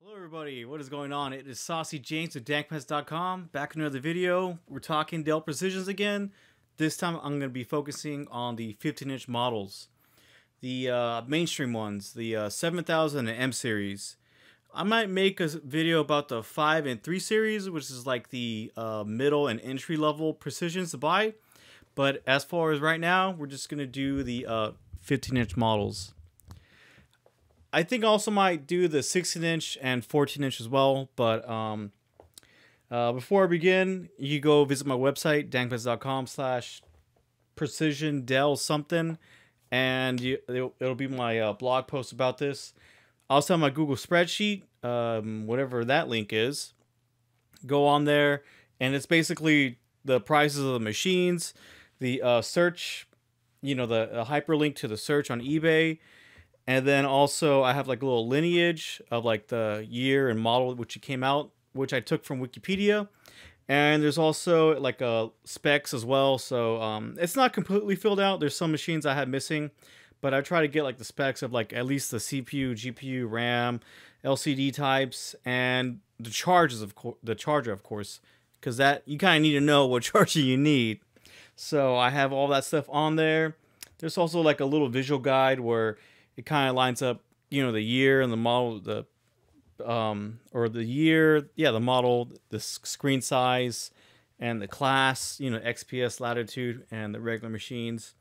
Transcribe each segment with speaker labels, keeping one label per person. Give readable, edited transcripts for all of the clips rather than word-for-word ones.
Speaker 1: Hello everybody, what is going on? It is Saucy James with dankpets.com, back in another video. We're talking Dell Precisions again. This time I'm going to be focusing on the 15-inch models. The mainstream ones, the 7000 and M series. I might make a video about the 5 and 3 series, which is like the middle and entry level Precisions to buy. But as far as right now, we're just going to do the 15-inch models. I think I also might do the 16-inch and 14-inch as well, but before I begin, you go visit my website, dankpets.com/precision Dell something, and it'll be my blog post about this. I also have my Google spreadsheet, whatever that link is. Go on there, and it's basically the prices of the machines, the search, the hyperlink to the search on eBay. And then also I have like a little lineage of like the year and model which it came out, which I took from Wikipedia. And there's also like specs as well. So it's not completely filled out. There's some machines I have missing, but I try to get like the specs of like at least the CPU, GPU, RAM, LCD types, and the charges the charger of course, because that you kind of need to know what charger you need. So I have all that stuff on there. There's also like a little visual guide where it kind of lines up, the year and the model, the model, the screen size, and the class, XPS latitude, and the regular machines.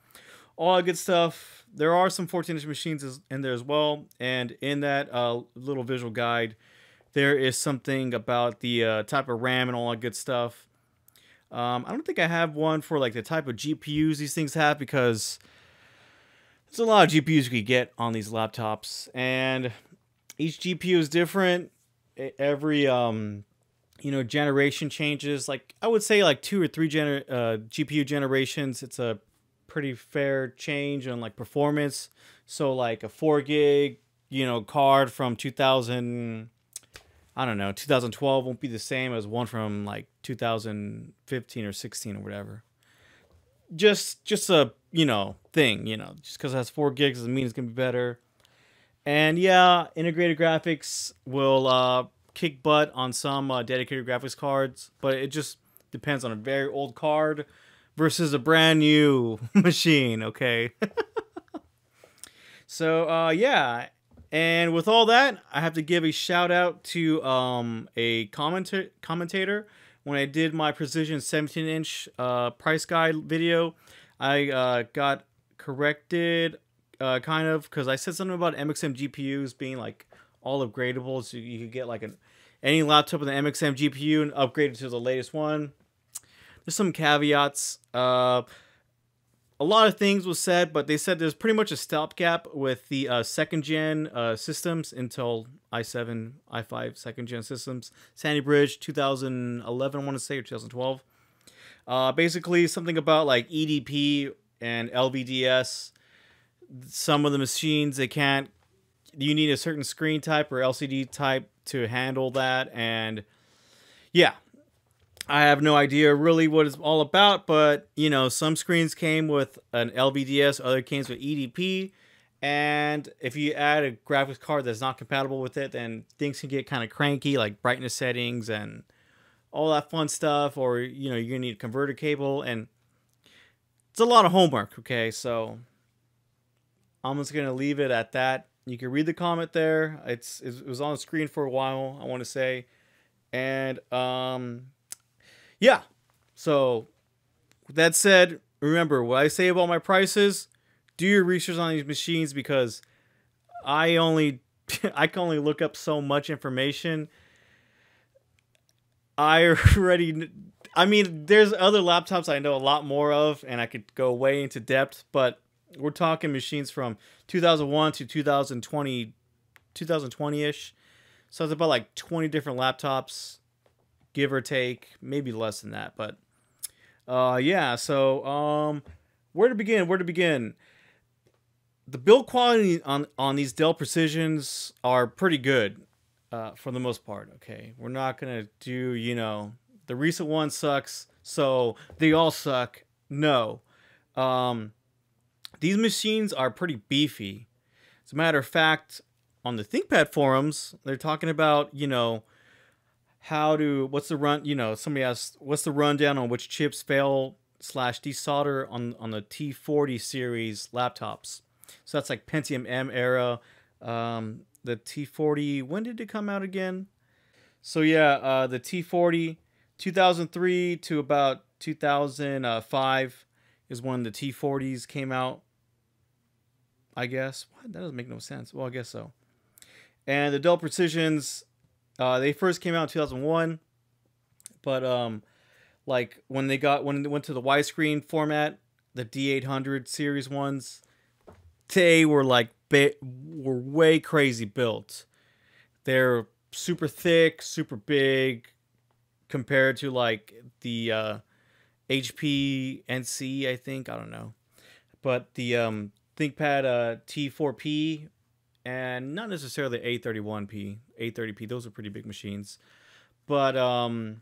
Speaker 1: All that good stuff. There are some 14-inch machines in there as well, and in that little visual guide, there is something about the type of RAM and all that good stuff. I don't think I have one for like the type of GPUs these things have, because there's a lot of GPUs you could get on these laptops, and each GPU is different. Every generation changes. Like I would say like 2 or 3 GPU generations, it's a pretty fair change on like performance. So like a 4 gig card from 2012 won't be the same as one from like 2015 or 16 or whatever. Just a thing, just because it has 4 gigs doesn't mean it's gonna be better. And yeah, integrated graphics will kick butt on some dedicated graphics cards, but it just depends on a very old card versus a brand new machine. Okay. So yeah, and with all that, I have to give a shout out to a commentator. When I did my Precision 17-inch price guide video, I got corrected kind of, because I said something about MXM GPUs being like all upgradable, so you could get like any laptop with an MXM GPU and upgrade it to the latest one. There's some caveats. A lot of things was said, but they said there's pretty much a stopgap with the second gen systems, Intel i7, i5 second gen systems. Sandy Bridge 2011, I want to say, or 2012. Basically something about like EDP and LVDS. Some of the machines, you need a certain screen type or LCD type to handle that. And yeah, I have no idea really what it's all about, but some screens came with an LVDS, other came with EDP, and if you add a graphics card that's not compatible with it, then things can get kind of cranky, like brightness settings and all that fun stuff, or you're gonna need a converter cable, and it's a lot of homework. Okay, so I'm just gonna leave it at that. You can read the comment there. It was on the screen for a while, I want to say, and yeah, so with that said, remember what I say about my prices. Do your research on these machines, because I can only look up so much information. There's other laptops I know a lot more of, and I could go way into depth, but we're talking machines from 2001 to 2020-ish. So it's about like 20 different laptops, give or take, maybe less than that. But yeah, so where to begin? The build quality on these Dell Precisions are pretty good for the most part. Okay, we're not gonna do the recent one sucks, so they all suck. No, these machines are pretty beefy. As a matter of fact, on the ThinkPad forums, they're talking about, you know, what's the run, you know, somebody asked, what's the rundown on which chips fail slash desolder on the T40 series laptops. So that's like Pentium M era. The T40, when did it come out again? So yeah, the T40, 2003 to about 2005 is when the T40s came out. I guess. What? That doesn't make no sense. Well, I guess so. And the Dell Precisions, they first came out in 2001, but like when they went to the widescreen format, the D800 series ones, they were like were way crazy built. They're super thick, super big, compared to like the HP NC, I think. I don't know, but the ThinkPad T4P and not necessarily A31P, A30P. Those are pretty big machines, but and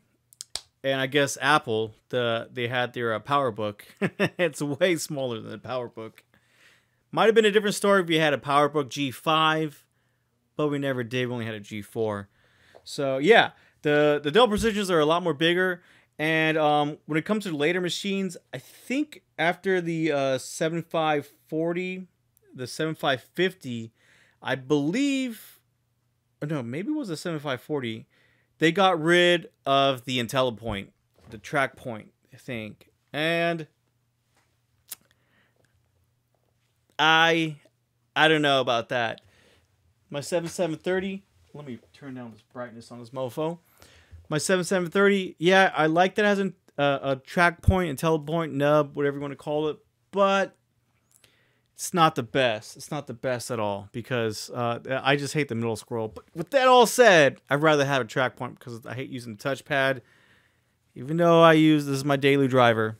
Speaker 1: I guess Apple, they had their PowerBook. It's way smaller than the PowerBook. Might have been a different story if we had a PowerBook G5, but we never did. We only had a G4. So yeah, the Dell Precisions are a lot more bigger. And when it comes to later machines, I think after the 7540, the 7550, I believe, oh no, maybe it was the 7540, they got rid of the IntelliPoint, the track point, I think. And I don't know about that. My 7730, let me turn down this brightness on this mofo. My 7730, yeah, I like that it has a track point, IntelliPoint, nub, whatever you want to call it, but it's not the best. It's not the best at all because I just hate the middle scroll. But with that all said, I'd rather have a track point because I hate using the touchpad. Even though this is my daily driver.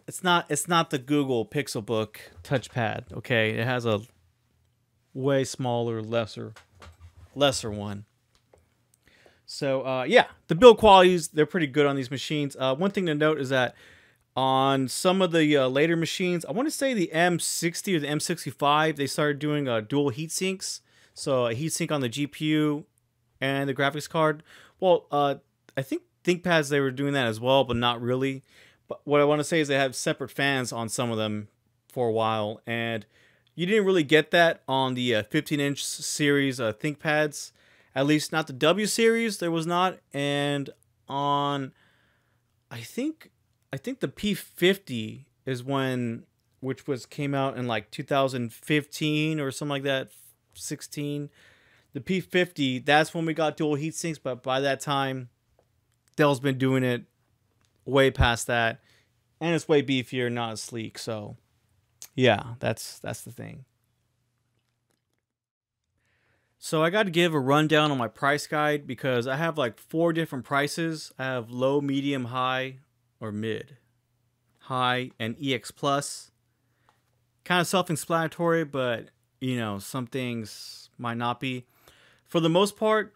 Speaker 1: It's not the Google Pixelbook touchpad. Okay, it has a way smaller, lesser one. So yeah, the build qualities, they're pretty good on these machines. One thing to note is that on some of the later machines, I want to say the M60 or the M65, they started doing dual heat sinks. So a heat sink on the GPU and the graphics card. Well, I think ThinkPads, they were doing that as well, but not really. But what I want to say is they have separate fans on some of them for a while. And you didn't really get that on the 15-inch series ThinkPads. At least not the W series, there was not. And on, I think the P50 is came out in like 2015 or something like that, 16. The P50, that's when we got dual heat sinks, but by that time, Dell's been doing it way past that, and it's way beefier, not as sleek. So, yeah, that's the thing. So I got to give a rundown on my price guide because I have like 4 different prices. I have low, medium, high, or mid. High and EX Plus. Kind of self-explanatory, but you know, some things might not be. For the most part,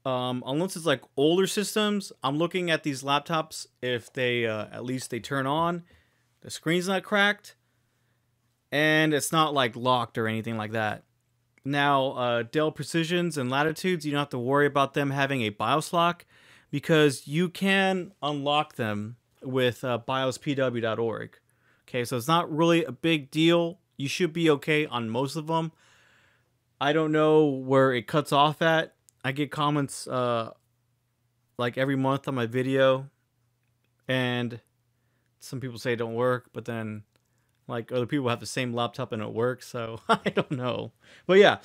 Speaker 1: unless it's like older systems, I'm looking at these laptops if they at least they turn on, the screen's not cracked, and it's not like locked or anything like that. Now, Dell Precisions and Latitudes, you don't have to worry about them having a BIOS lock because you can unlock them with biospw.org. Okay, so it's not really a big deal. You should be okay on most of them. I don't know where it cuts off at. I get comments like every month on my video, and some people say it don't work, but then like other people have the same laptop and it works, so I don't know. But yeah,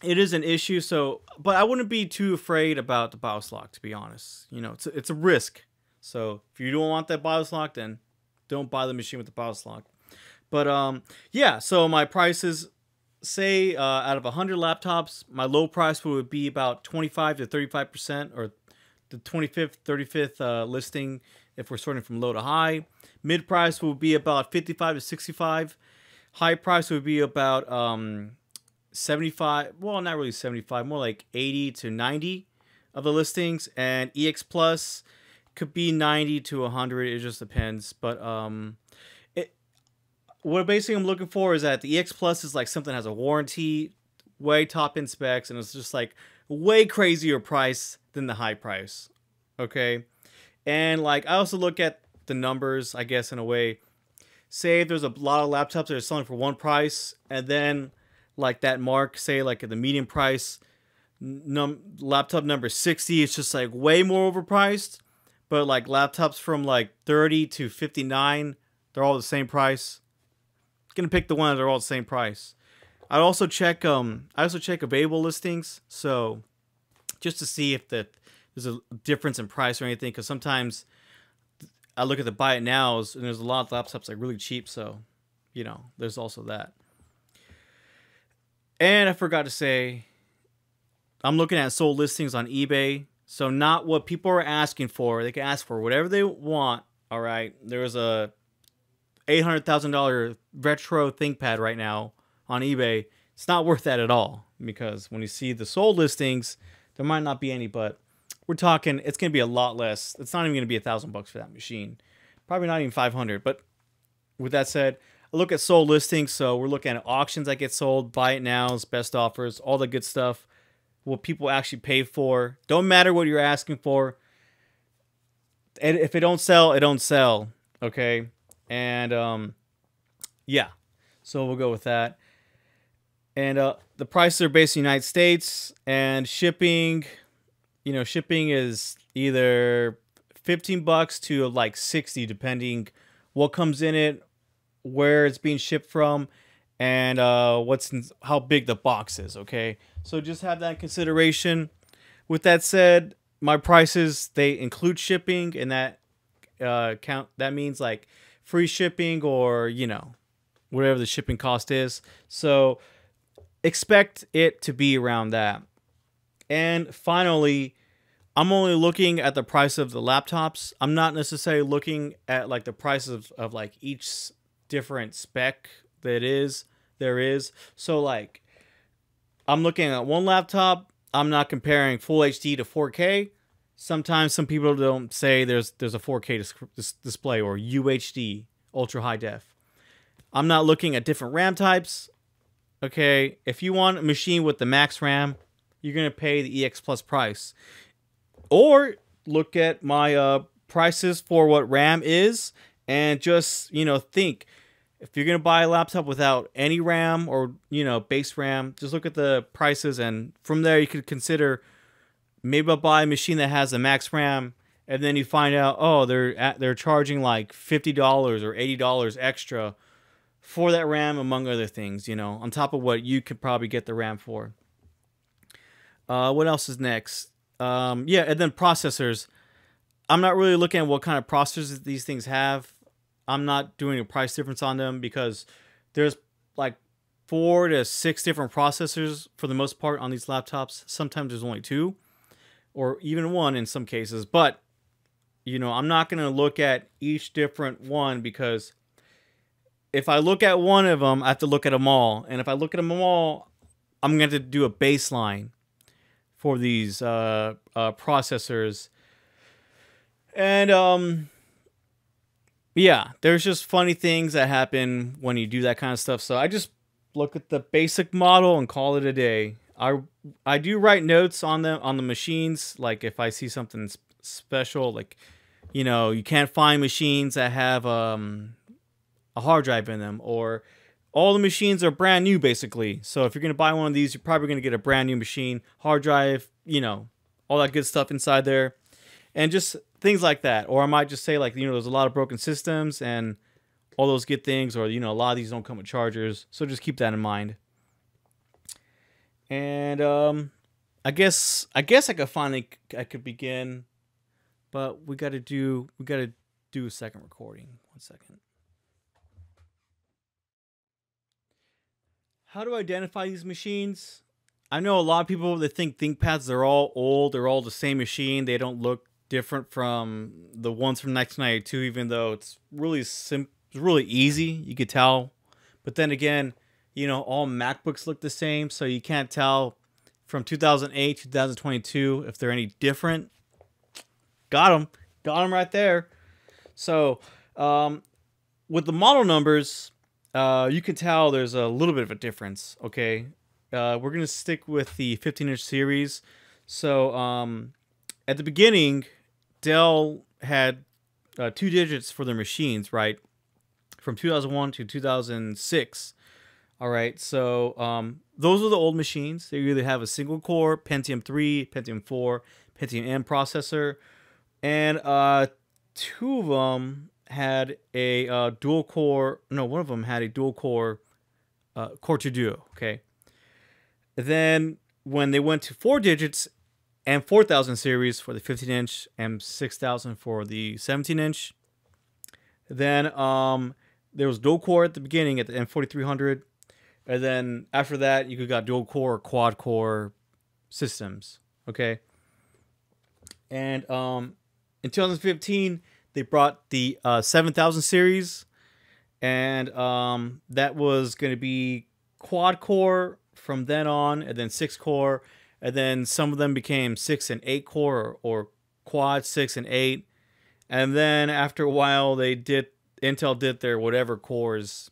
Speaker 1: it is an issue. So, but I wouldn't be too afraid about the BIOS lock, to be honest. You know, it's a risk. So if you don't want that BIOS lock, then don't buy the machine with the BIOS lock. But yeah, so my prices, say out of 100 laptops, my low price would be about 25 to 35%, or the 25th, 35th listing if we're sorting from low to high. Mid price would be about 55 to 65. High price would be about 75. Well, not really 75, more like 80 to 90 of the listings. And EX Plus could be 90 to 100. It just depends. But what basically I'm looking for is that the EX Plus is like something that has a warranty, way top end specs, and it's just like way crazier price than the high price. Okay. And like I also look at the numbers, I guess, in a way. Say if there's a lot of laptops that are selling for one price, and then like that mark, say like at the median price, laptop number 60, it's just like way more overpriced. But like laptops from like 30 to 59, they're all the same price. Gonna pick the ones that are all the same price. I also check available listings, so just to see if there's a difference in price or anything, because sometimes I look at the buy it nows and there's a lot of laptops like really cheap, so you know, there's also that. And I forgot to say, I'm looking at sold listings on eBay, so not what people are asking for. They can ask for whatever they want. All right, there's a $800,000 retro ThinkPad right now on eBay. It's not worth that at all, because when you see the sold listings, there might not be any, but we're talking it's going to be a lot less. It's not even going to be $1,000 for that machine. Probably not even 500. But with that said, I look at sold listings, so we're looking at auctions that get sold, buy it nows, best offers, all the good stuff. What people actually pay for. Don't matter what you're asking for. And if it don't sell, it don't sell. Okay. And yeah, so we'll go with that. And the prices are based in the United States, and shipping, you know, shipping is either $15 to like 60, depending what comes in it, where it's being shipped from, and how big the box is. Okay, so just have that in consideration. With that said, my prices, they include shipping, and that that means like free shipping, or you know, whatever the shipping cost is. So expect it to be around that. And finally, I'm only looking at the price of the laptops. I'm not necessarily looking at like the prices of like each different spec that there is. So like I'm looking at one laptop. I'm not comparing full HD to 4K. Sometimes some people don't say there's a 4K display or UHD, ultra high def. I'm not looking at different RAM types. Okay, if you want a machine with the max RAM, you're going to pay the EX Plus price. Or look at my prices for what RAM is, and just, you know, think, if you're going to buy a laptop without any RAM or, you know, base RAM, just look at the prices, and from there you could consider, maybe I'll buy a machine that has a max RAM, and then you find out, oh, they're charging like $50 or $80 extra for that RAM, among other things, you know, on top of what you could probably get the RAM for. What else is next? Yeah, and then processors. I'm not really looking at what kind of processors these things have. I'm not doing a price difference on them, because there's like 4 to 6 different processors for the most part on these laptops. Sometimes there's only 2 or even 1 in some cases. But, you know, I'm not going to look at each different one, because if I look at one of them, I have to look at them all. And if I look at them all, I'm going to do a baseline for these processors. And yeah, there's just funny things that happen when you do that kind of stuff. So I just look at the basic model and call it a day. I do write notes on the machines, like if I see something special, like, you know, you can't find machines that have a hard drive in them, or all the machines are brand new, basically. So if you're going to buy one of these, you're probably going to get a brand new machine, hard drive, you know, all that good stuff inside there, and just things like that. Or I might just say, like, you know, there's a lot of broken systems and all those good things, or, you know, a lot of these don't come with chargers. So just keep that in mind. And I guess I could begin, but we got to do a second recording. 1 second. How do I identify these machines? I know a lot of people that think ThinkPads, they're all old, they're all the same machine. They don't look different from the ones from 1992, even though it's really really easy. You could tell. But then again, you know, all MacBooks look the same, so you can't tell from 2008, 2022 if they're any different. Got them right there. So with the model numbers, you can tell there's a little bit of a difference. Okay, we're gonna stick with the 15-inch series. So at the beginning, Dell had 2 digits for their machines, right? From 2001 to 2006. All right, so those are the old machines. They either have a single core Pentium 3, Pentium 4, Pentium M processor, and 2 of them had a dual core. No, one of them had a dual core Core 2 Duo. Okay. Then when they went to 4 digits and 4000 series for the 15-inch and 6000 for the 17-inch, then there was dual core at the beginning at the M4300, and then after that you got dual core or quad core systems. Okay. And in 2015 they brought the 7000 series, and that was going to be quad core from then on, and then 6 core, and then some of them became 6 and 8 core, or quad 6 and 8, and then after a while Intel did their whatever cores,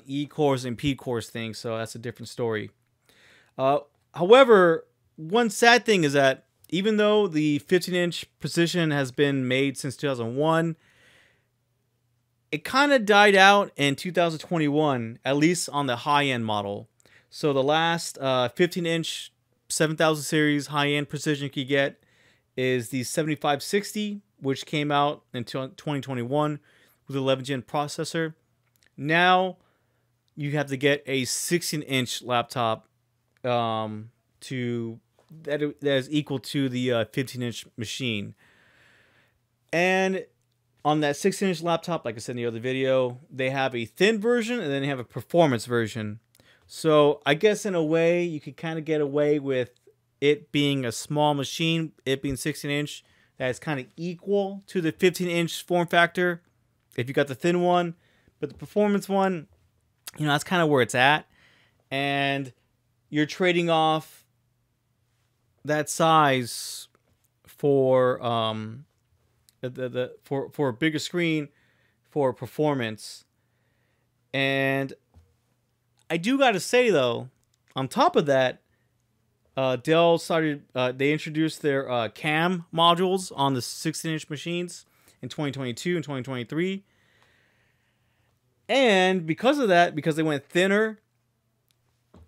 Speaker 1: E cores and P cores thing, so that's a different story. However, one sad thing is that even though the 15-inch precision has been made since 2001, it kind of died out in 2021, at least on the high-end model. So the last 15-inch 7000 series high-end precision you could get is the 7560, which came out in 2021 with 11-gen processor. Now you have to get a 16-inch laptop that is equal to the 15-inch machine. And on that 16-inch laptop, like I said in the other video, they have a thin version and then they have a performance version. So I guess in a way you could kind of get away with it being a small machine, it being 16-inch, that is kind of equal to the 15-inch form factor if you got the thin one. But the performance one, you know, that's kind of where it's at. And you're trading off that size for for a bigger screen for performance. And I do got to say though, on top of that, Dell started they introduced their cam modules on the 16-inch machines in 2022 and 2023. And because of that, because they went thinner,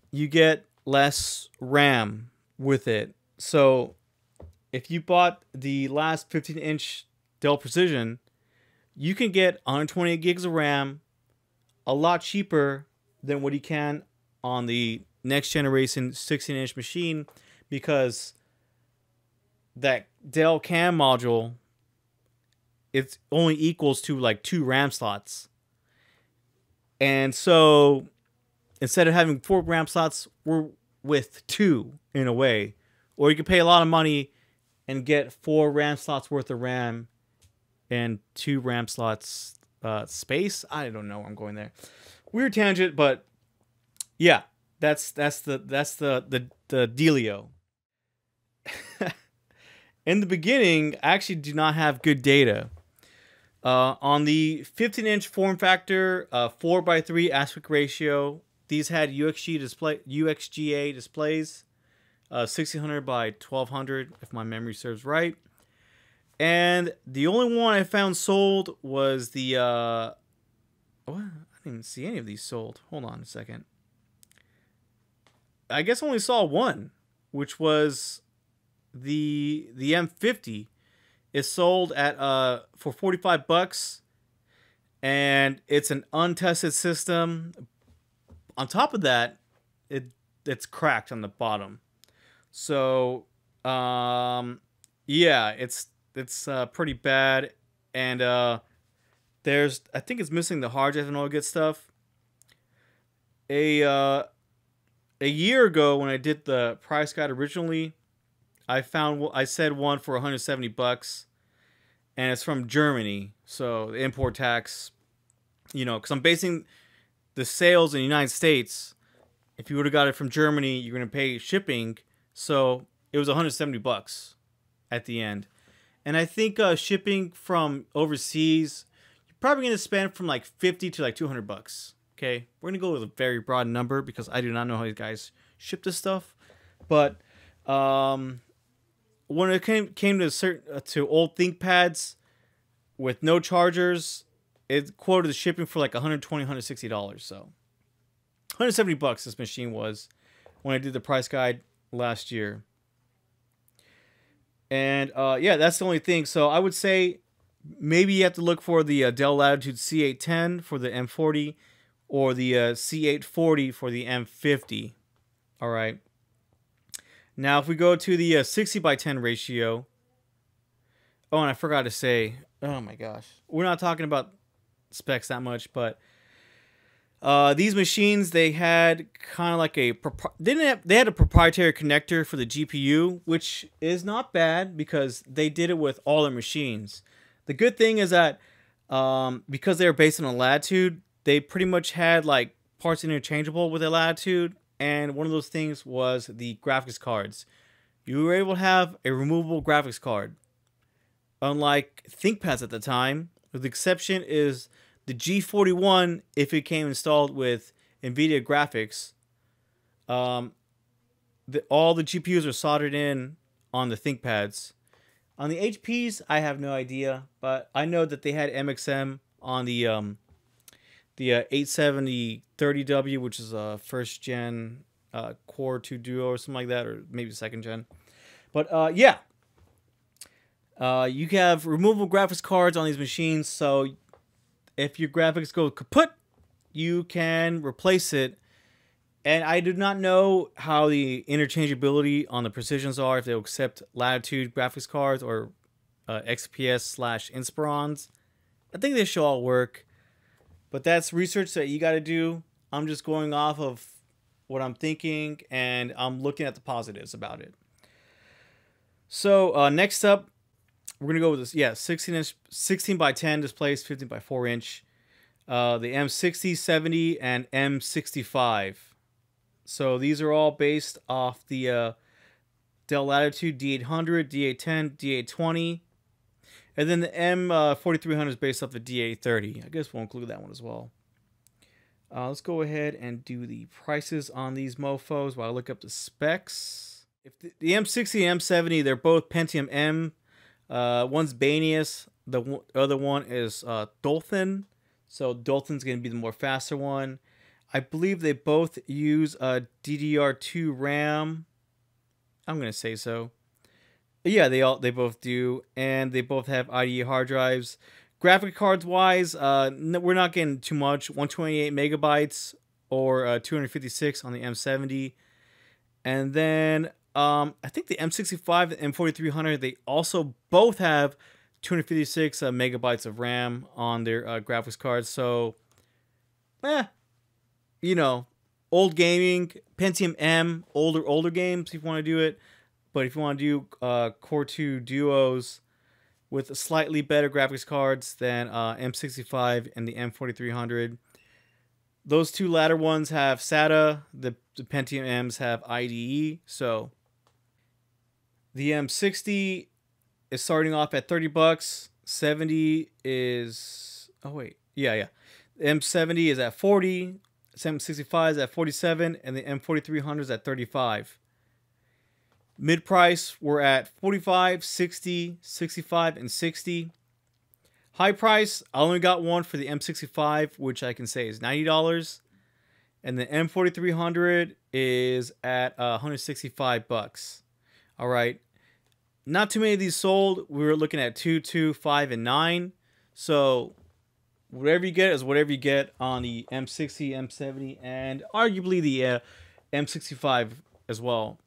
Speaker 1: you get less RAM with it. So if you bought the last 15-inch Dell Precision, you can get 128 gigs of RAM a lot cheaper than what you can on the next generation 16-inch machine, because that Dell cam module, it only equals to like 2 RAM slots. And so instead of having 4 RAM slots, we're with 2 in a way. Or you can pay a lot of money and get 4 RAM slots worth of RAM and 2 RAM slots space. I don't know where I'm going there. Weird tangent, but yeah, that's the dealio. In the beginning, I actually do not have good data. On the 15-inch form factor, 4:3 aspect ratio, these had UXGA displays, 1600 by 1200, if my memory serves right. And the only one I found sold was the what? I didn't even see any of these sold. Hold on a second. I guess I only saw one, which was the M50. Is sold at for $45, and it's an untested system. On top of that, it's cracked on the bottom. So yeah, it's pretty bad. And I think it's missing the hard drive and all good stuff. A year ago when I did the price guide originally, I said one for $170, and it's from Germany, so the import tax, you know, because I'm basing the sales in the United States. If you would have got it from Germany, you're gonna pay shipping, so it was $170 at the end. And I think shipping from overseas, you probably going to spend from like 50 to like 200 bucks. Okay, we're going to go with a very broad number because I do not know how these guys ship this stuff. But when it came to old ThinkPads with no chargers, it quoted the shipping for like $120, $160. So 170 bucks this machine was when I did the price guide last year. And yeah, that's the only thing. So I would say maybe you have to look for the Dell Latitude C810 for the M40 or the C840 for the M50. All right. Now, if we go to the 60:10 ratio. Oh, and I forgot to say, oh my gosh, we're not talking about specs that much, but these machines, they had kind of like they had a proprietary connector for the GPU, which is not bad because they did it with all their machines. The good thing is that because they were based on a Latitude, they pretty much had like parts interchangeable with a Latitude, and one of those things was the graphics cards. You were able to have a removable graphics card. Unlike ThinkPads at the time, with the exception is the G41, if it came installed with NVIDIA graphics, all the GPUs are soldered in on the ThinkPads. On the HPs, I have no idea, but I know that they had MXM on the 870 30W, which is a first gen Core 2 Duo or something like that, or maybe second gen. But yeah, you have removable graphics cards on these machines, so if your graphics go kaput, you can replace it. And I do not know how the interchangeability on the Precisions are, if they'll accept Latitude graphics cards or XPS/Inspirons. I think they should all work, but that's research that you got to do. I'm just going off of what I'm thinking, and I'm looking at the positives about it. So next up, we're going to go with this, 16:10 displays, 15:4 inch. The M60, 70, and M65. So these are all based off the Dell Latitude D800, D810, D820. And then the M4300 is based off the D830. I guess we'll include that one as well. Let's go ahead and do the prices on these mofos while I look up the specs. If the M60 and M70, they're both Pentium M. One's Banias, the other one is Dolphin. So Dolphin's going to be the more faster one. I believe they both use a DDR2 RAM. I'm going to say so. Yeah, they both do, and they both have IDE hard drives. Graphic cards wise, we're not getting too much. 128 megabytes or 256 on the M70, and then I think the M65 and M4300, they also both have 256 megabytes of RAM on their graphics cards. So, you know, old gaming, Pentium M, older games if you want to do it. But if you want to do Core 2 Duos with slightly better graphics cards than M65 and the M4300, those two latter ones have SATA. The Pentium M's have IDE. So the M60 is starting off at 30 bucks. 70 is, oh wait, yeah. The M70 is at 40. M65 is at 47, and the M4300 is at 35. Mid price, we're at 45, 60, 65, and 60. High price, I only got one for the M65, which I can say is $90, and the M4300 is at 165 bucks. All right, not too many of these sold. We were looking at 2, 2, 5, and 9. So whatever you get is whatever you get on the M60, M70, and arguably the M65 as well.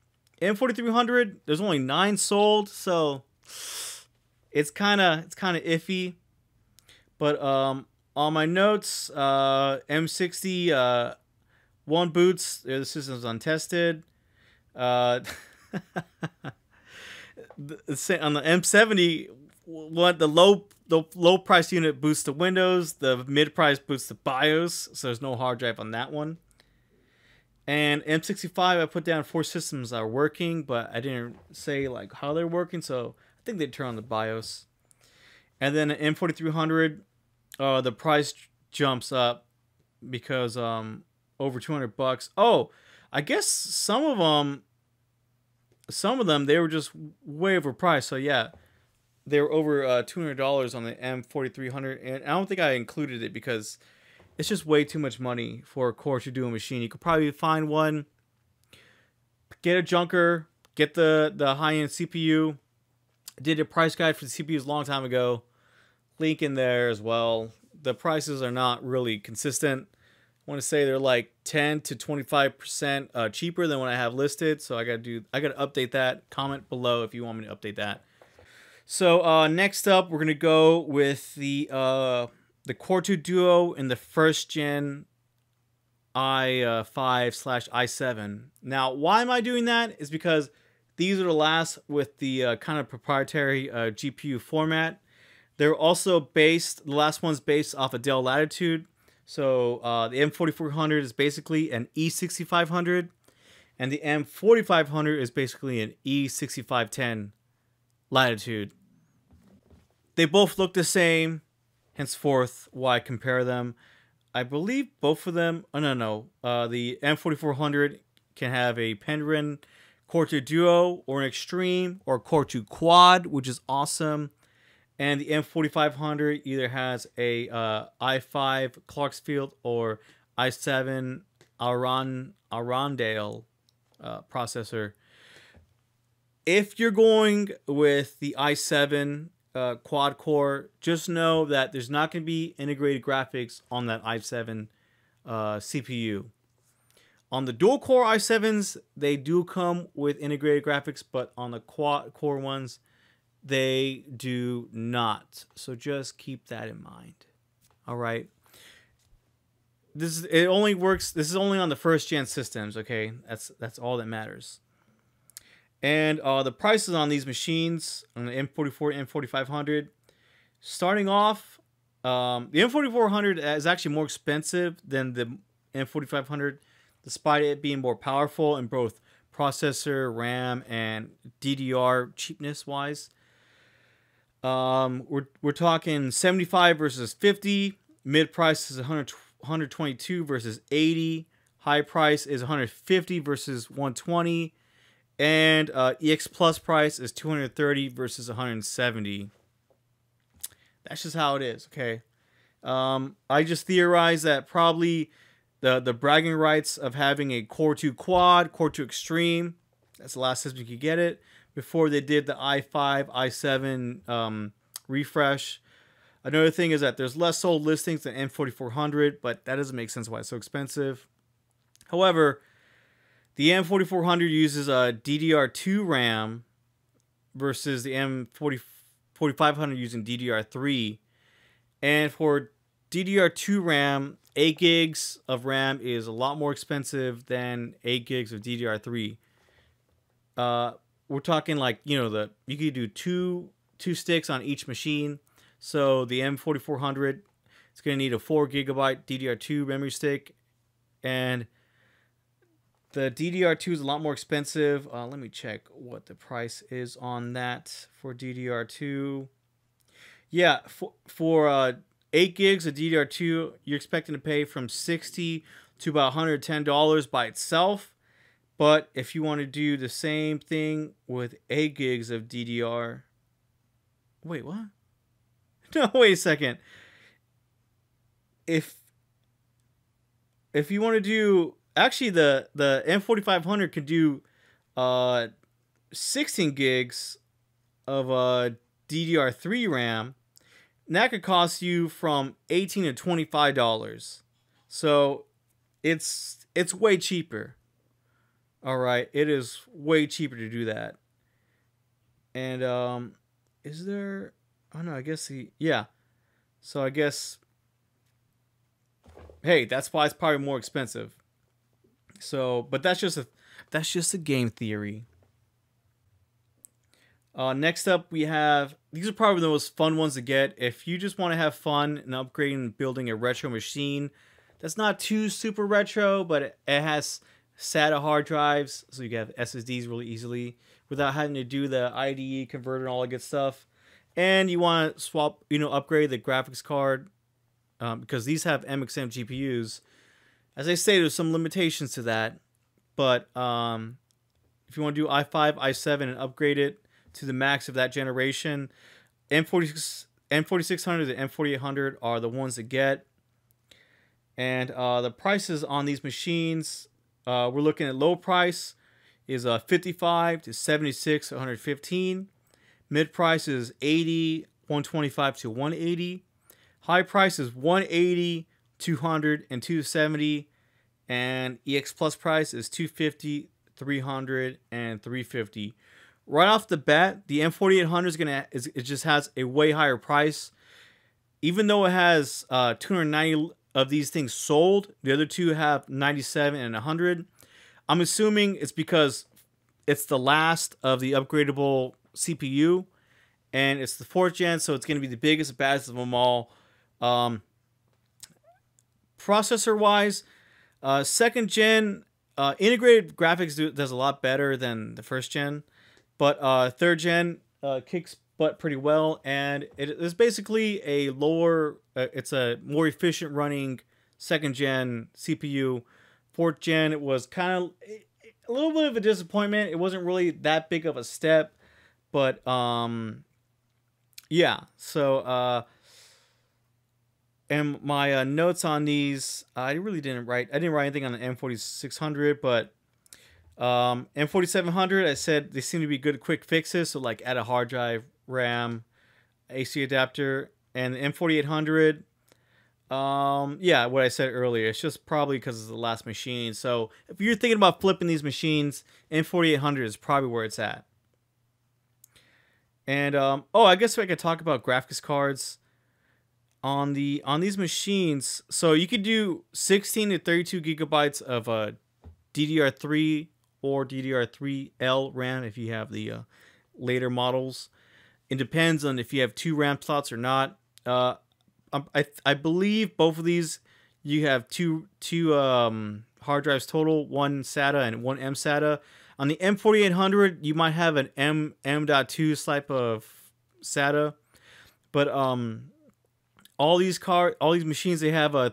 Speaker 1: M4300, there's only 9 sold, so it's kind of iffy. But on my notes, M60 1 boots, the system's untested. On the M70, what the low price unit boosts the Windows, the mid price boosts the BIOS, so there's no hard drive on that one. And M65, I put down 4 systems that are working, but I didn't say like how they're working, so I think they turn on the BIOS. And then an M4300, the price jumps up because over $200. Oh, I guess some of them they were just way overpriced. So yeah, they were over $200 on the M4300, and I don't think I included it because it's just way too much money for a Core 2 Duo machine. You could probably find one, get a junker, get the high-end CPU. I did a price guide for the CPUs a long time ago. Link in there as well. The prices are not really consistent. I want to say they're like 10 to 25% cheaper than what I have listed. So I gotta update that. Comment below if you want me to update that. So next up, we're gonna go with the Core 2 Duo in the first gen i5/i7. Now, why am I doing that? Is because these are the last with the kind of proprietary GPU format. They're also based, the last one's based off a Dell Latitude. So the M4400 is basically an E6500, and the M4500 is basically an E6510 Latitude. They both look the same, henceforth why compare them. I believe both of them, oh no, the M4400 can have a Penguin Core 2 Duo or an Extreme or Core 2 Quad, which is awesome. And the M4500 either has a i5 Clarksfield or i7 Arundel processor. If you're going with the i7 quad core, just know that there's not going to be integrated graphics on that i7 CPU. On the dual core i7s, they do come with integrated graphics, but on the quad core ones, they do not. So just keep that in mind. All right. This only works. This is only on the first gen systems. Okay, that's all that matters. And the prices on these machines on the M44, M4500, starting off, the M4400 is actually more expensive than the M4500, despite it being more powerful in both processor, RAM, and DDR cheapness wise. We're talking 75 versus 50. Mid price is 122 versus 80. High price is 150 versus 120. And EX Plus price is 230 versus 170. That's just how it is, okay? I just theorized that probably the bragging rights of having a Core 2 Quad, Core 2 Extreme, that's the last system you could get it, before they did the i5, i7 refresh. Another thing is that there's less sold listings than M4400, but that doesn't make sense why it's so expensive. However, the M4400 uses a DDR2 RAM versus the M4500 using DDR3. And for DDR2 RAM, 8 gigs of RAM is a lot more expensive than 8 gigs of DDR3. We're talking like, you know, you could do two sticks on each machine. So the M4400, it's going to need a 4 gigabyte DDR2 memory stick, and the DDR2 is a lot more expensive. Let me check what the price is on that for DDR2. Yeah, for 8 gigs of DDR2, you're expecting to pay from $60 to about $110 by itself. But if you want to do the same thing with 8 gigs of DDR... Wait, what? No, wait a second. If you want to do... Actually, the M4500 could do 16 gigs of DDR3 RAM. And that could cost you from $18 to $25. So it's way cheaper. All right, it is way cheaper to do that. And is there? Oh no, I guess yeah. So I guess, hey, that's why it's probably more expensive. So, but that's just a game theory. Next up, we have, these are probably the most fun ones to get. If you just want to have fun and upgrading and building a retro machine, that's not too super retro, but it has SATA hard drives, so you can have SSDs really easily without having to do the IDE converter and all that good stuff. And you want to swap, upgrade the graphics card. because these have MXM GPUs. As I say, there's some limitations to that, but if you want to do i5, i7, and upgrade it to the max of that generation, M4600 and M4800 are the ones to get. And the prices on these machines, we're looking at low price is 55 to 76, 115. Mid price is 80, 125 to 180. High price is 180, 200, and 270. And EX Plus price is 250, 300, and 350. Right off the bat, the M4800 it just has a way higher price. Even though it has 290 of these things sold, the other two have 97 and 100. I'm assuming it's because it's the last of the upgradable CPU, and it's the 4th gen, so it's going to be the biggest, baddest of them all. Processor-wise, 2nd gen integrated graphics does a lot better than the 1st gen, but 3rd gen kicks butt pretty well, and it is basically a lower, it's a more efficient running 2nd gen CPU. 4th gen, it was kind of a little bit of a disappointment. It wasn't really that big of a step, but yeah. So and my notes on these, I didn't write anything on the M4600, but M4700, I said they seem to be good quick fixes. So like add a hard drive, RAM, AC adapter. And the M4800, yeah, what I said earlier, it's just probably because it's the last machine. So if you're thinking about flipping these machines, M4800 is probably where it's at. And oh, I guess I could talk about graphics cards on these machines. So you could do 16 to 32 gigabytes of DDR3 or DDR3L RAM if you have the later models. It depends on if you have 2 RAM slots or not. I believe both of these you have two hard drives total, one SATA and one mSATA. On the M4800, you might have an M.2 type of SATA, but all these machines, they have MXM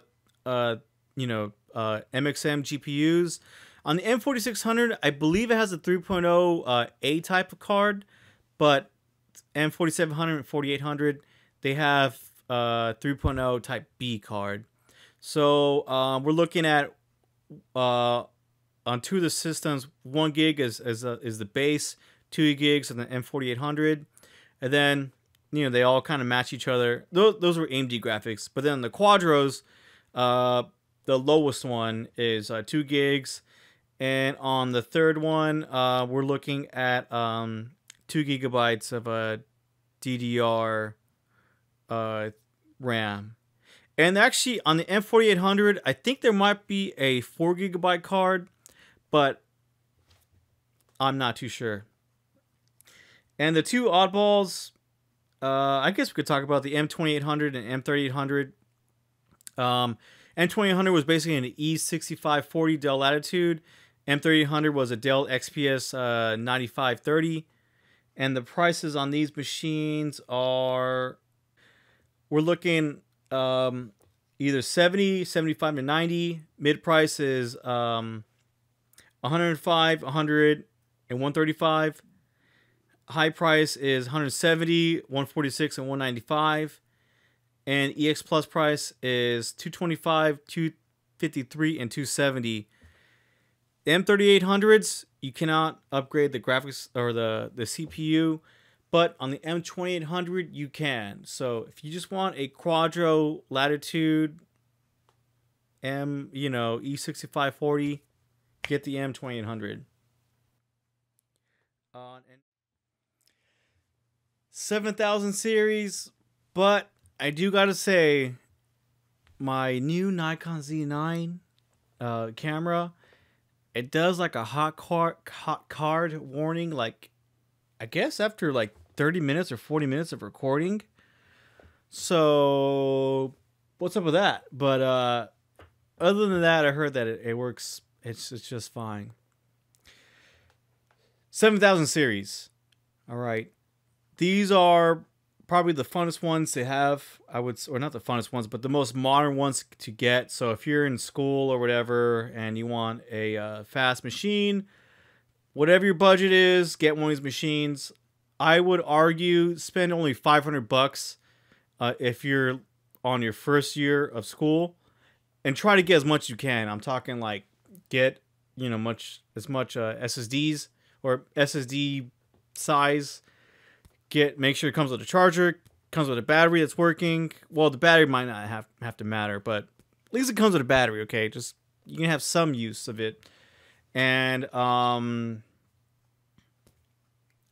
Speaker 1: GPUs. On the M4600, I believe it has a 3.0 A type of card, but M4700 and 4800, they have 3.0 type B card. So we're looking at on 2 of the systems, 1 gig is the base, 2 gigs on the M4800, and then they all kind of match each other. Those were AMD graphics, but then the Quadros, the lowest one is 2 gigs, and on the third one, we're looking at 2 gigabytes of a DDR RAM. And actually, on the M4800, I think there might be a 4 gigabyte card, but I'm not too sure. And the two oddballs, I guess we could talk about the M2800 and M3800. M2800 was basically an E6540 Dell Latitude. M3800 was a Dell XPS 9530. And the prices on these machines are, we're looking either 70, 75 to 90. Mid price is 105, 100, and 135. High price is 170, 146, and 195. And EX Plus price is 225, 253, and 270. The M3800s, you cannot upgrade the graphics or the CPU, but on the M2800 you can. So if you just want a Quadro Latitude E6540, get the M2800. 7000 series, but I do gotta say, my new Nikon Z9 camera, it does like a hot card warning, like I guess after like 30 minutes or 40 minutes of recording. So what's up with that? But other than that, I heard that it works. It's just fine. 7000 series. All right. These are probably the funnest ones to have, or not the funnest ones, but the most modern ones to get. So if you're in school or whatever and you want a fast machine, whatever your budget is, get one of these machines. I would argue spend only $500 if you're on your first year of school, and try to get as much as you can. I'm talking like get as much SSDs or SSD size. Make sure it comes with a charger, comes with a battery that's working. Well, the battery might not have to matter, but at least it comes with a battery. Okay, just you can have some use of it. And well,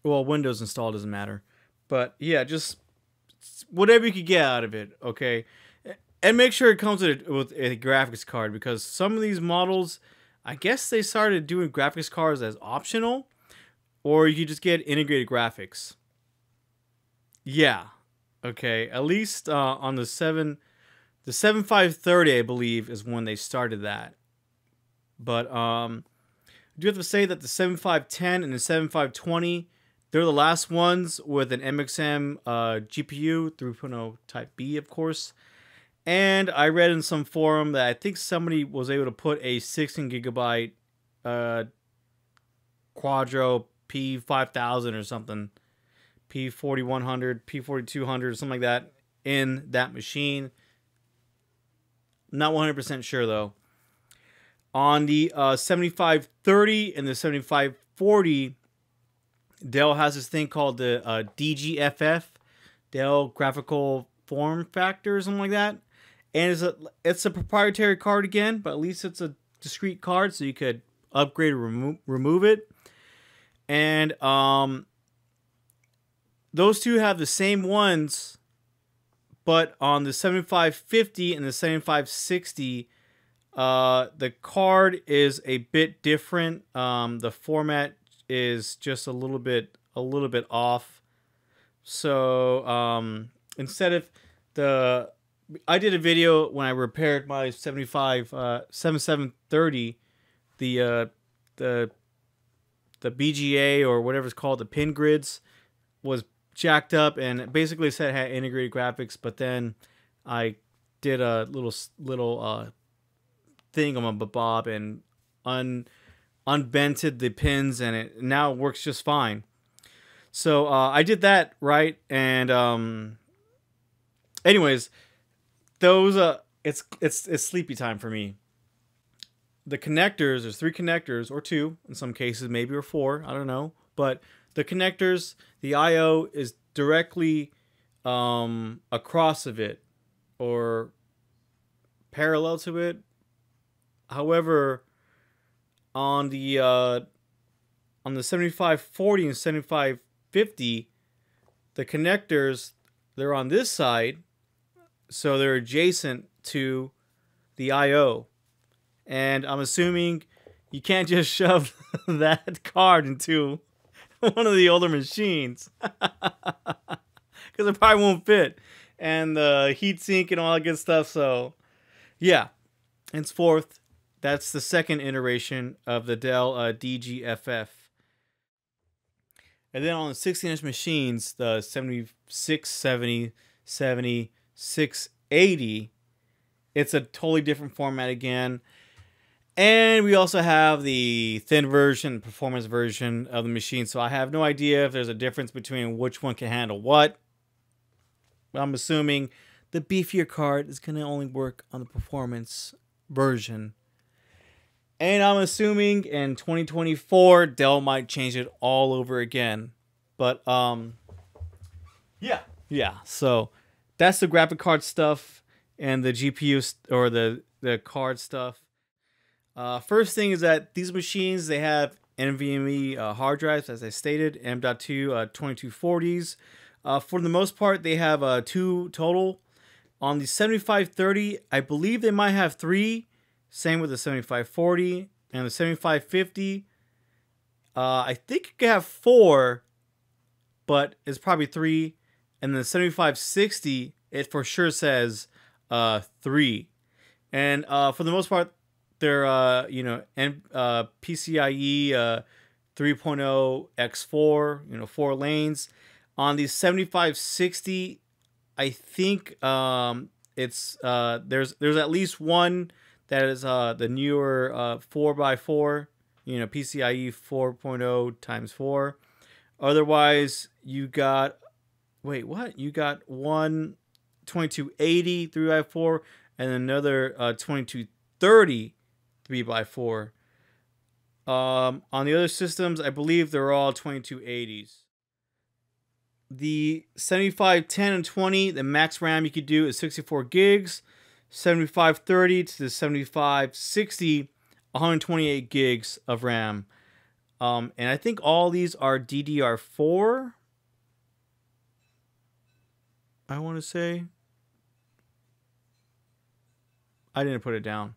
Speaker 1: Windows installed doesn't matter, but yeah, just whatever you could get out of it. Okay, and make sure it comes with a graphics card, because some of these models, I guess they started doing graphics cards as optional, or you could just get integrated graphics. Yeah, okay. At least on the 7530, I believe, is when they started that. But I do have to say that the 7510 and the 7520, they're the last ones with an MXM GPU 3.0 Type B, of course. And I read in some forum that I think somebody was able to put a 16 gigabyte Quadro P5000 or something, P4100, P4200, something like that, in that machine. Not 100% sure though. On the 7530 and the 7540, Dell has this thing called the DGFF, Dell Graphical Form Factor, or something like that. And it's a proprietary card again, but at least it's a discrete card, so you could upgrade or remove it. And those two have the same ones, but on the 7550 and the 7560, the card is a bit different. The format is just a little bit off. So instead of I did a video when I repaired my 7730, the BGA or whatever it's called, the pin grids was jacked up, and basically said it had integrated graphics, but then I did a little thing on my bob and unbented the pins, and it now works just fine. So I did that right, and anyways, those it's sleepy time for me. The connectors, there's 3 connectors, or 2 in some cases, maybe, or 4, I don't know, but the connectors, the IO is directly across of it or parallel to it. However, on the 7540 and 7550, the connectors, they're on this side, so they're adjacent to the IO. And I'm assuming you can't just shove that card into one of the older machines, because it probably won't fit, and the heatsink and all that good stuff. So yeah, henceforth, that's the second iteration of the Dell DGFF. And then on the 16-inch machines, the 7670, 70, 680, it's a totally different format again. And we also have the thin version, performance version of the machine. So I have no idea if there's a difference between which one can handle what. I'm assuming the beefier card is going to only work on the performance version. And I'm assuming in 2024, Dell might change it all over again. But, yeah. So that's the graphic card stuff and the GPU or the card stuff. First thing is that these machines, they have NVMe hard drives, as I stated, M.2 2240s. For the most part, they have 2 total. On the 7530, I believe they might have 3. Same with the 7540 and the 7550. I think you can have 4, but it's probably 3. And the 7560, it for sure says 3. And for the most part, they're PCIe 3.0 X4, 4 lanes. On the 7560, I think it's there's at least one that is the newer 4x4, you know, PCIe 4.0 times 4. Otherwise, you got, wait, what? You got one 2280 3x4 and another 2230 3x4. On the other systems, I believe they're all 2280s. The 7510 and 20, the max RAM you could do is 64 gigs. 7530 to the 7560, 128 gigs of RAM. And I think all these are DDR4. I want to say. I didn't put it down.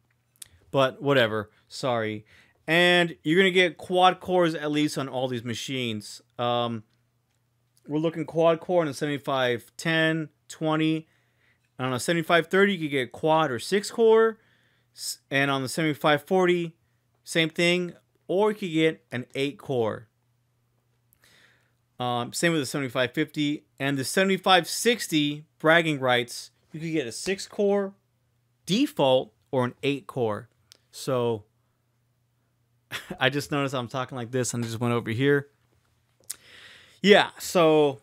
Speaker 1: But whatever. Sorry. And you're going to get quad cores at least on all these machines. We're looking quad core on the 7510, 20. And on the 7530, you could get quad or 6 core. And on the 7540, same thing. Or you could get an 8 core. Same with the 7550. And the 7560, bragging rights, you could get a 6 core default or an 8 core. So I just noticed I'm talking like this and I just went over here. Yeah, so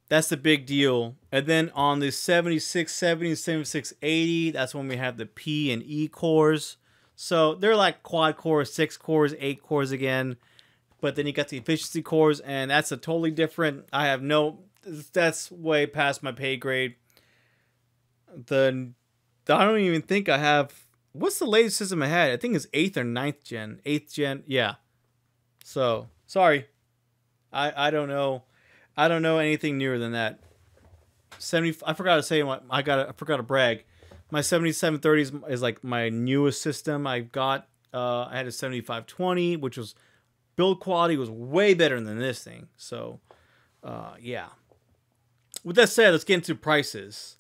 Speaker 1: that's the big deal. And then on the 7670, 7680, that's when we have the P and E cores. So they're like quad cores, 6 cores, 8 cores again. But then you got the efficiency cores, and that's a totally different. That's way past my pay grade. I don't even think I have. What's the latest system I had? I think it's 8th or 9th gen. 8th gen, yeah. So sorry, I don't know. I don't know anything newer than that. I forgot to say I forgot to brag. My 7730 is like my newest system I've got. I had a 7520, which was build quality was way better than this thing. So, yeah. With that said, let's get into prices.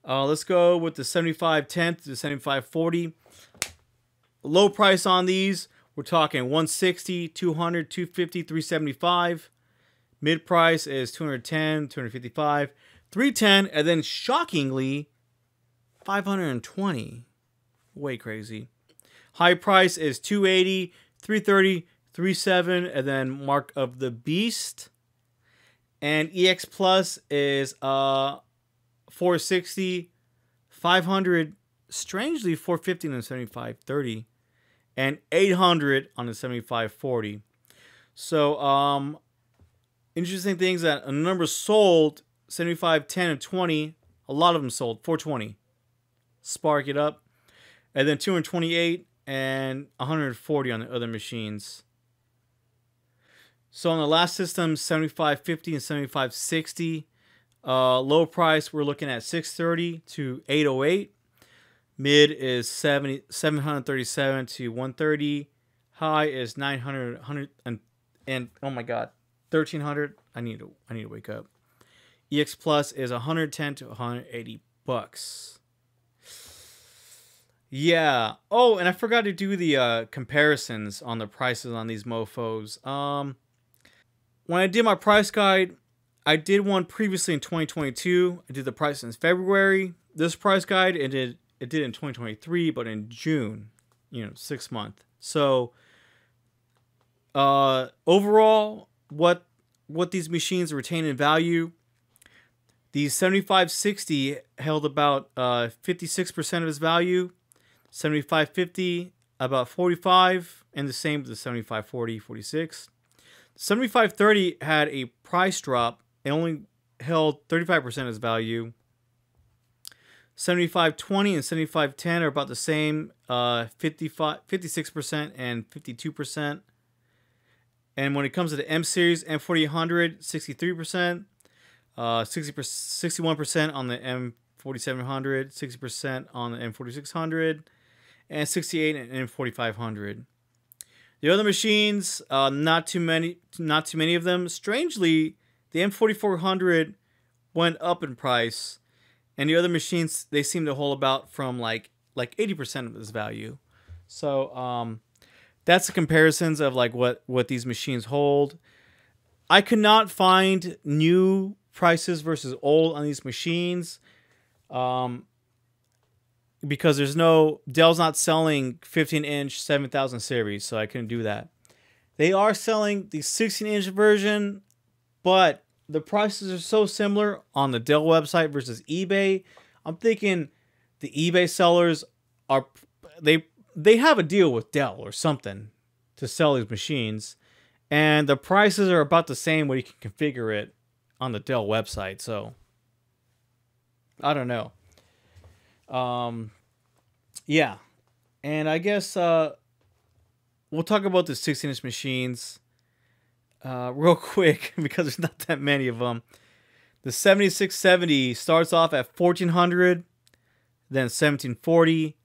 Speaker 1: Let's go with the 7510 to the 7540. Low price on these, we're talking 160, 200, 250, 375. Mid price is 210, 255, 310, and then shockingly 520. Way crazy. High price is 280, 330, 37, and then Mark of the Beast. And EX Plus is 460, 500, strangely 450 on the 7530, and 800 on the 7540. So interesting things that a number sold 75, 10, and 20. A lot of them sold 420. Spark it up, and then 228 and 140 on the other machines. So on the last system, 7550 and 7560, low price we're looking at 630 to 808. Mid is 737 to 130. High is 900, 100, and oh my god, 1300. I need to wake up. EX Plus is 110 to 180 bucks. Yeah. Oh, and I forgot to do the comparisons on the prices on these mofos. When I did my price guide, I did one previously in 2022. I did the price in February. This price guide, it did in 2023, but in June, 6 month. So, overall, what these machines retain in value, the 7560 held about 56% of its value, 7550 about 45, and the same with the 7540, 46. 7530 had a price drop. It only held 35% of its value. 7520 and 7510 are about the same, 56% and 52%. And when it comes to the M series, M4800, 63%, 61% on the M4700, 60% on the M4600, and 68 and M4500. The other machines, not too many of them. Strangely, the M4400 went up in price, and the other machines, they seem to hold about from like 80% of its value. So that's the comparisons of like what these machines hold. I could not find new prices versus old on these machines. Because there's no, Dell's not selling 15-inch 7000 series, so I couldn't do that. They are selling the 16-inch version, but the prices are so similar on the Dell website versus eBay. I'm thinking the eBay sellers are, they have a deal with Dell or something to sell these machines, and the prices are about the same when you can configure it on the Dell website. So I don't know. Yeah, and I guess we'll talk about the 16-inch machines real quick because there's not that many of them. The 7670 starts off at $1,400, then 1740,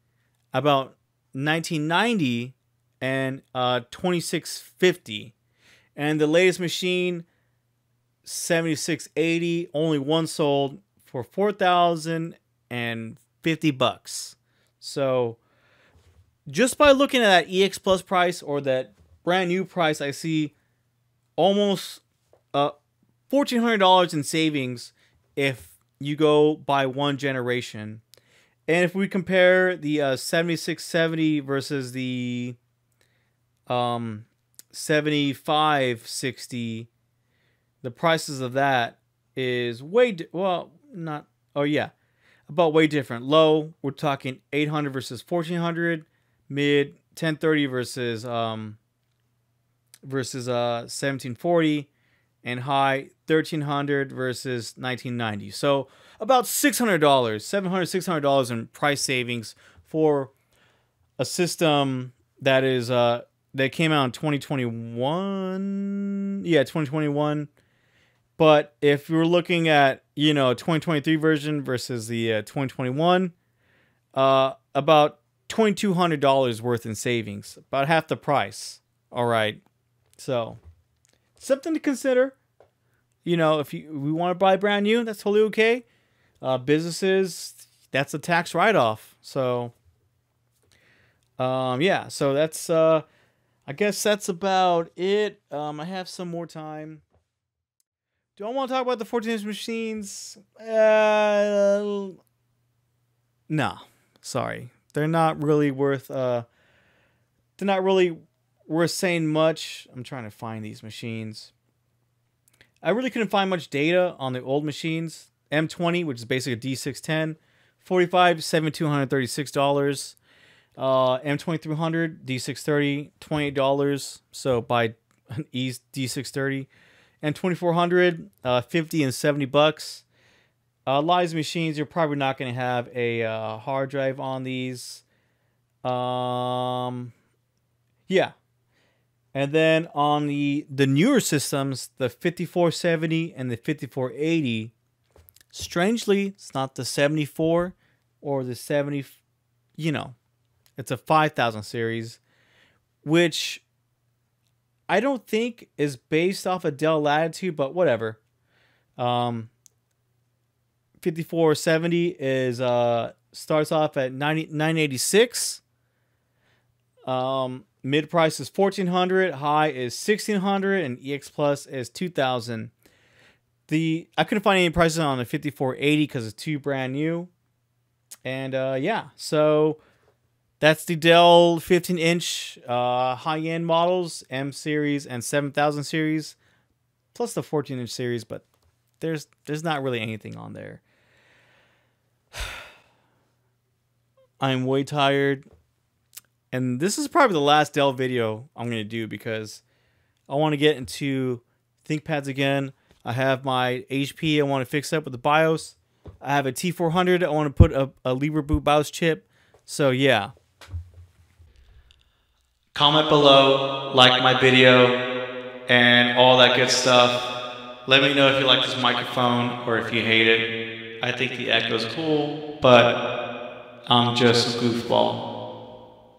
Speaker 1: about 1990, and 2650. And the latest machine, 7680, only one sold for $4,050. So just by looking at that EX Plus price or that brand new price, I see almost $1,400 in savings if you go by one generation. And if we compare the 7670 versus the 7560, the prices of that is way about way different. Low, we're talking 800 versus 1400. Mid, 1030 versus 1740, and high 1300 versus 1990. So about $600, $600 in price savings for a system that is that came out in 2021. Yeah, 2021. But if you're looking at, 2023 version versus the 2021, about $2,200 worth in savings, about half the price. All right, so something to consider. If we want to buy brand new, that's totally okay. Businesses, that's a tax write-off. So, yeah. So that's I guess that's about it. I have some more time. Do I want to talk about the 14-inch machines? No, sorry. They're not really worth saying much. I'm trying to find these machines. I really couldn't find much data on the old machines. M20, which is basically a D610, $45, $7,236. M2300, D630, $28. So buy an D630. And 2400, 50 and $70. A lot of these machines, you're probably not going to have a hard drive on these. Yeah. And then on the newer systems, the 5470 and the 5480, strangely, it's not the 74 or the 70, it's a 5000 series, which I don't think is based off a Dell Latitude, but whatever. 5470 is starts off at 986. Mid price is $1,400, high is $1,600, and EX Plus is $2,000. I couldn't find any prices on the 5480 because it's too brand new. And yeah, so that's the Dell 15-inch high-end models, M series and 7000 series, plus the 14-inch series, but there's not really anything on there. I'm way tired, and this is probably the last Dell video I'm going to do because I want to get into ThinkPads again. I have my HP I want to fix up with the BIOS. I have a T400 I want to put a LibreBoot BIOS chip. So yeah. Comment below, like my video, and all that good stuff. Let me know if you like this microphone or if you hate it. I think the echo's cool, but I'm just a goofball.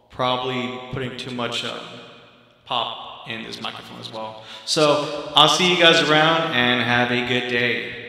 Speaker 1: Probably putting too much pop in this microphone as well. So I'll see you guys around and have a good day.